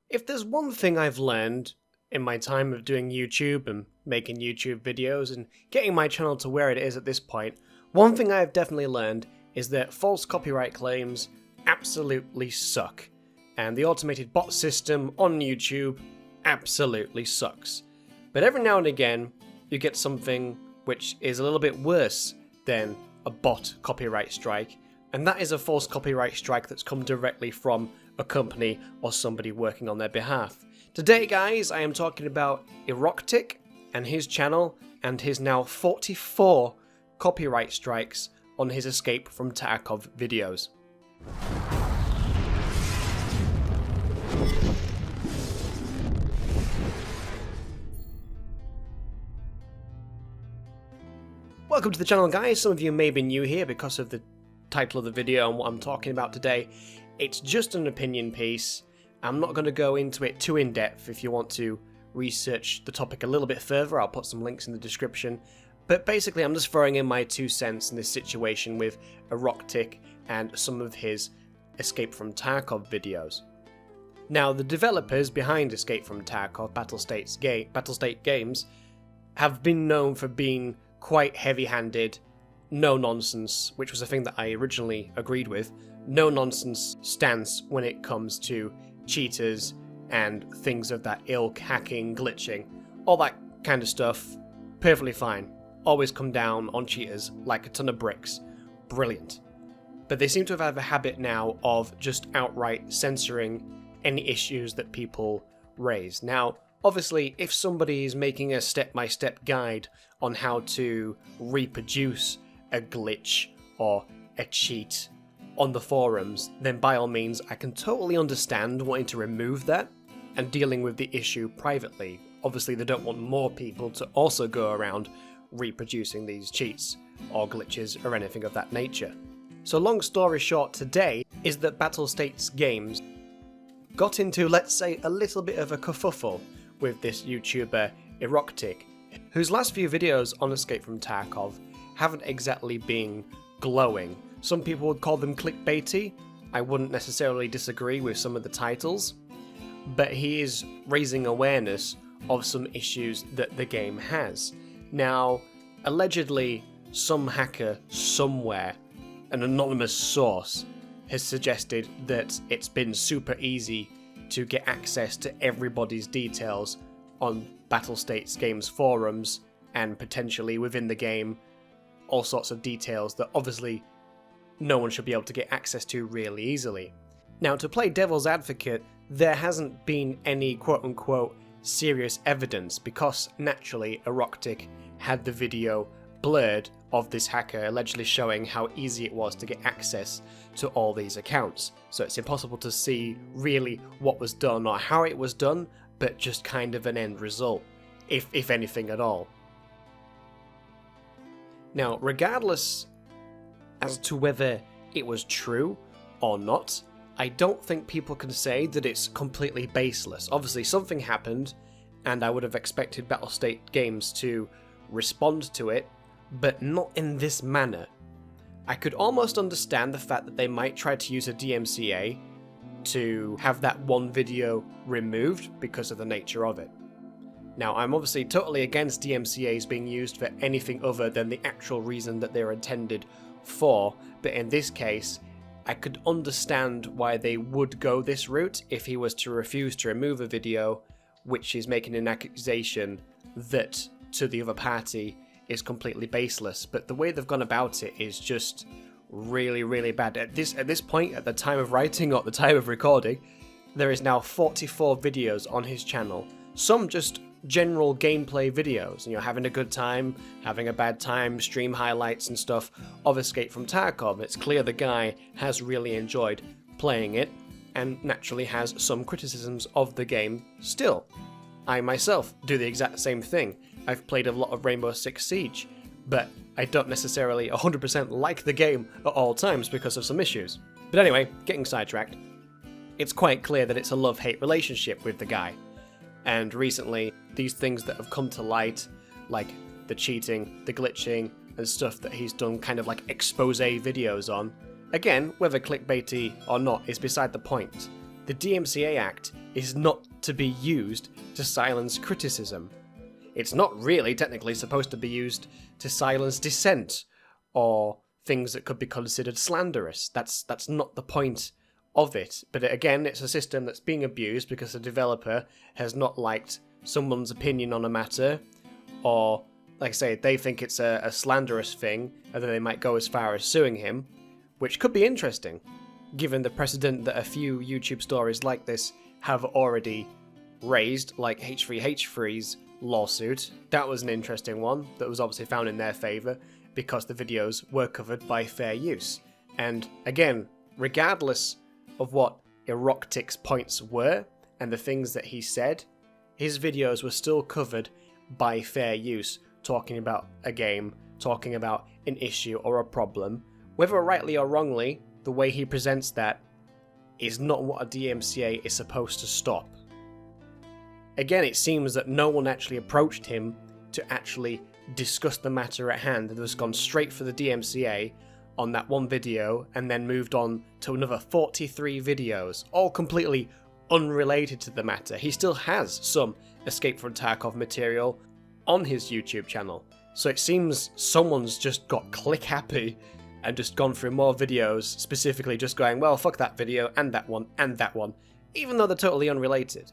If there's one thing I've learned in my time of doing YouTube and making YouTube videos and getting my channel to where it is at this point, one thing I've definitely learned is that false copyright claims absolutely suck. And the automated bot system on YouTube absolutely sucks. But every now and again, you get something which is a little bit worse than a bot copyright strike, and that is a false copyright strike that's come directly from a company or somebody working on their behalf. Today, guys, I am talking about Eroctic and his channel and his now 44 copyright strikes on his Escape from Tarkov videos. Welcome to the channel, guys. Some of you may be new here because of the title of the video and what I'm talking about today. It's just an opinion piece. I'm not going to go into it too in depth. If you want to research the topic a little bit further, I'll put some links in the description. But basically, I'm just throwing in my 2 cents in this situation with Eroctic and some of his Escape from Tarkov videos. Now, the developers behind Escape from Tarkov, BattleState Games, have been known for being quite heavy-handed, no-nonsense, which was a thing that I originally agreed with, no-nonsense stance when it comes to cheaters and things of that ilk, hacking, glitching, all that kind of stuff, perfectly fine. Always come down on cheaters like a ton of bricks. Brilliant. But they seem to have a habit now of just outright censoring any issues that people raise. Now, obviously, if somebody is making a step-by-step guide on how to reproduce a glitch or a cheat on the forums, then by all means, I can totally understand wanting to remove that and dealing with the issue privately. Obviously, they don't want more people to also go around reproducing these cheats or glitches or anything of that nature. So long story short today is that BattleState Games got into, let's say, a little bit of a kerfuffle with this YouTuber Eroctic, whose last few videos on Escape from Tarkov haven't exactly been glowing. Some people would call them clickbaity. I wouldn't necessarily disagree with some of the titles, but he is raising awareness of some issues that the game has. Now, allegedly, some hacker somewhere, an anonymous source, has suggested that it's been super easy to get access to everybody's details on BattleState Games forums and potentially within the game, all sorts of details that obviously no one should be able to get access to really easily. Now, to play devil's advocate, there hasn't been any quote-unquote serious evidence because naturally Eroctic had the video blurred of this hacker allegedly showing how easy it was to get access to all these accounts. So it's impossible to see really what was done or how it was done, but just kind of an end result, if anything at all. Now, regardless as to whether it was true or not, I don't think people can say that it's completely baseless. Obviously, something happened, and I would have expected BattleState Games to respond to it, but not in this manner. I could almost understand the fact that they might try to use a DMCA to have that one video removed because of the nature of it. Now, I'm obviously totally against DMCAs being used for anything other than the actual reason that they're intended for, but in this case, I could understand why they would go this route if he was to refuse to remove a video which is making an accusation that to the other party is completely baseless. But the way they've gone about it is just really, really bad. At this point, at the time of writing or at the time of recording, there is now 44 videos on his channel. Some just general gameplay videos, having a good time, having a bad time, stream highlights and stuff of Escape from Tarkov. It's clear the guy has really enjoyed playing it and naturally has some criticisms of the game still. I myself do the exact same thing. I've played a lot of Rainbow Six Siege, but I don't necessarily 100% like the game at all times because of some issues. But anyway, getting sidetracked, it's quite clear that it's a love-hate relationship with the guy. And recently, these things that have come to light, like the cheating, the glitching, and stuff that he's done kind of like expose videos on, again, whether clickbaity or not is beside the point. the DMCA Act is not to be used to silence criticism. It's not really technically supposed to be used to silence dissent or things that could be considered slanderous. That's not the point of it. But again, it's a system that's being abused because the developer has not liked someone's opinion on a matter, or, like I say, they think it's a slanderous thing, and then they might go as far as suing him, which could be interesting, given the precedent that a few YouTube stories like this have already raised, like H3H3's lawsuit. That was an interesting one that was obviously found in their favour because the videos were covered by fair use. And again, regardless of what Eroctic's points were and the things that he said, his videos were still covered by fair use, talking about a game, talking about an issue or a problem. Whether rightly or wrongly, the way he presents that is not what a DMCA is supposed to stop. Again, it seems that no one actually approached him to actually discuss the matter at hand. They've just gone straight for the DMCA on that one video and then moved on to another 43 videos, all completely unrelated to the matter. He still has some Escape from Tarkov material on his YouTube channel. So it seems someone's just got click happy and just gone through more videos, specifically just going, well, fuck that video and that one, even though they're totally unrelated.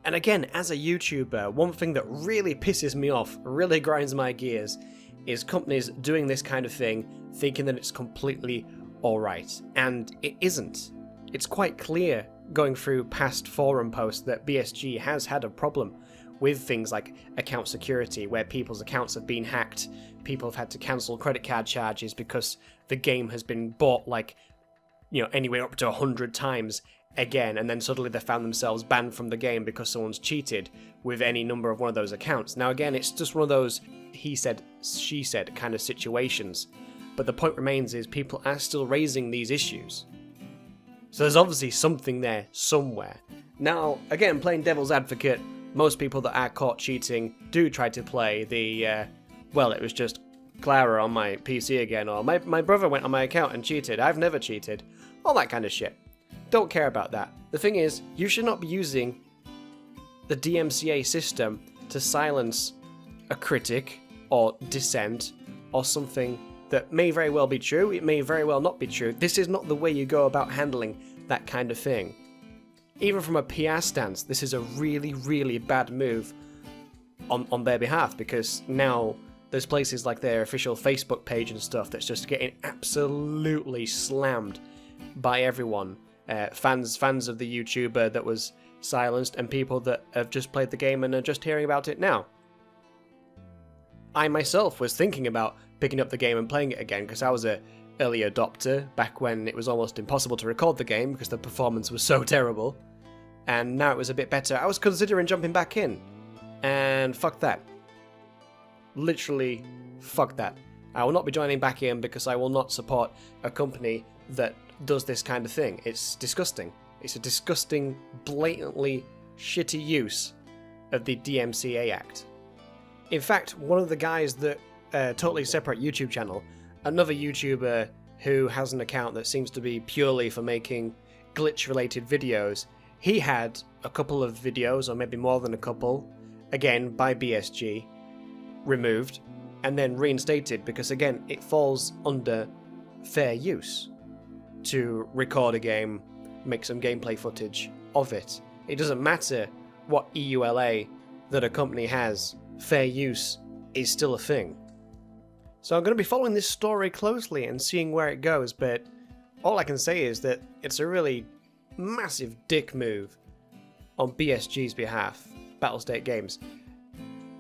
And again, as a YouTuber, one thing that really pisses me off, really grinds my gears, is companies doing this kind of thing, thinking that it's completely alright. And it isn't. It's quite clear, going through past forum posts, that BSG has had a problem with things like account security, where people's accounts have been hacked, people have had to cancel credit card charges because the game has been bought anywhere up to 100 times again, and then suddenly they found themselves banned from the game because someone's cheated with any number of one of those accounts. Now again, it's just one of those he said, she said kind of situations, but the point remains is people are still raising these issues. So there's obviously something there somewhere. Now, again, playing devil's advocate, most people that are caught cheating do try to play the, well, it was just Clara on my PC again, or my brother went on my account and cheated, I've never cheated, all that kind of shit. Don't care about that. The thing is, you should not be using the DMCA system to silence a critic or dissent or something that may very well be true, it may very well not be true. This is not the way you go about handling that kind of thing. Even from a PR stance, this is a really, really bad move on their behalf, because now there's places like their official Facebook page and stuff that's just getting absolutely slammed by everyone. Fans of the YouTuber that was silenced, and people that have just played the game and are just hearing about it now. I myself was thinking about picking up the game and playing it again because I was an early adopter back when it was almost impossible to record the game because the performance was so terrible, and now it was a bit better. I was considering jumping back in, and fuck that. Literally, fuck that. I will not be joining back in because I will not support a company that does this kind of thing. It's disgusting. It's a disgusting, blatantly shitty use of the DMCA Act. In fact, one of the guys that totally separate YouTube channel, another YouTuber who has an account that seems to be purely for making glitch-related videos, he had a couple of videos, or maybe more than a couple, again by BSG, removed and then reinstated because, again, it falls under fair use to record a game, make some gameplay footage of it. It doesn't matter what EULA that a company has, fair use is still a thing. So I'm going to be following this story closely and seeing where it goes, but all I can say is that it's a really massive dick move on BSG's behalf, BattleState Games.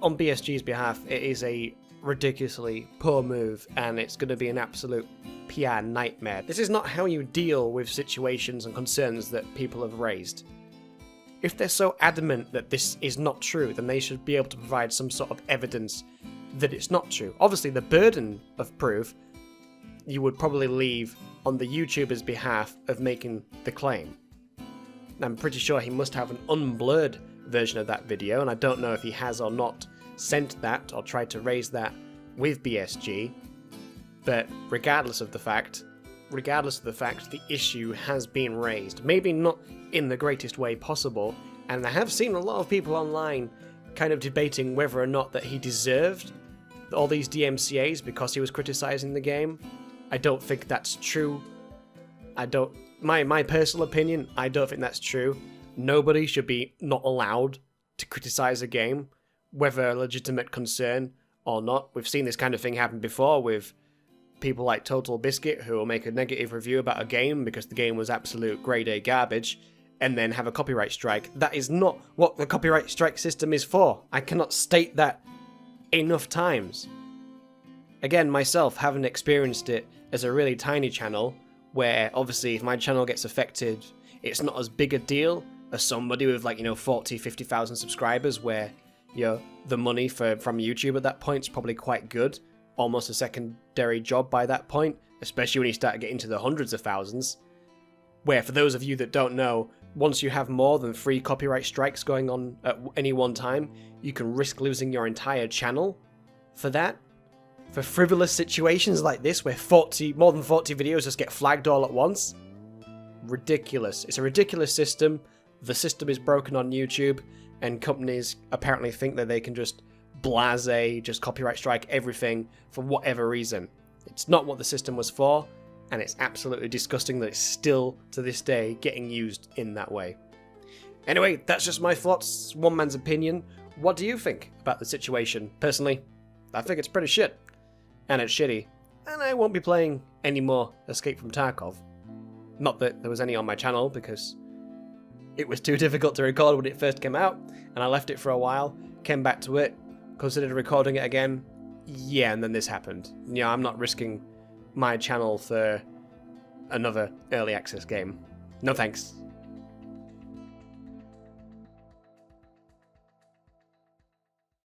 On BSG's behalf, it is a ridiculously poor move, and it's going to be an absolute PR nightmare. This is not how you deal with situations and concerns that people have raised. If they're so adamant that this is not true, then they should be able to provide some sort of evidence that it's not true. Obviously, the burden of proof you would probably leave on the YouTuber's behalf of making the claim. I'm pretty sure he must have an unblurred version of that video, and I don't know if he has or not sent that or tried to raise that with BSG, but regardless of the fact, regardless of the fact the issue has been raised. Maybe not in the greatest way possible, and I have seen a lot of people online kind of debating whether or not that he deserved all these DMCAs because he was criticizing the game. I don't think that's true. My personal opinion, I don't think that's true. Nobody should be not allowed to criticize a game, whether a legitimate concern or not. We've seen this kind of thing happen before with people like Total Biscuit, who will make a negative review about a game because the game was absolute grade A garbage, and then have a copyright strike. That is not what the copyright strike system is for. I cannot state that enough times. Again, myself, haven't experienced it as a really tiny channel, where obviously if my channel gets affected, it's not as big a deal as somebody with 40, 50,000 subscribers, where the money from YouTube at that point is probably quite good, almost a secondary job by that point, especially when you start getting to the hundreds of thousands, where for those of you that don't know, once you have more than 3 copyright strikes going on at any one time, you can risk losing your entire channel for that. For frivolous situations like this, where more than 40 videos just get flagged all at once. Ridiculous. It's a ridiculous system. The system is broken on YouTube, and companies apparently think that they can just just copyright strike everything for whatever reason. It's not what the system was for, and it's absolutely disgusting that it's still, to this day, getting used in that way. Anyway, that's just my thoughts, one man's opinion. What do you think about the situation? Personally, I think it's pretty shit. And it's shitty. And I won't be playing any more Escape from Tarkov. Not that there was any on my channel, because it was too difficult to record when it first came out, and I left it for a while, came back to it, considered recording it again, and then this happened. I'm not risking my channel for another early access game. No thanks.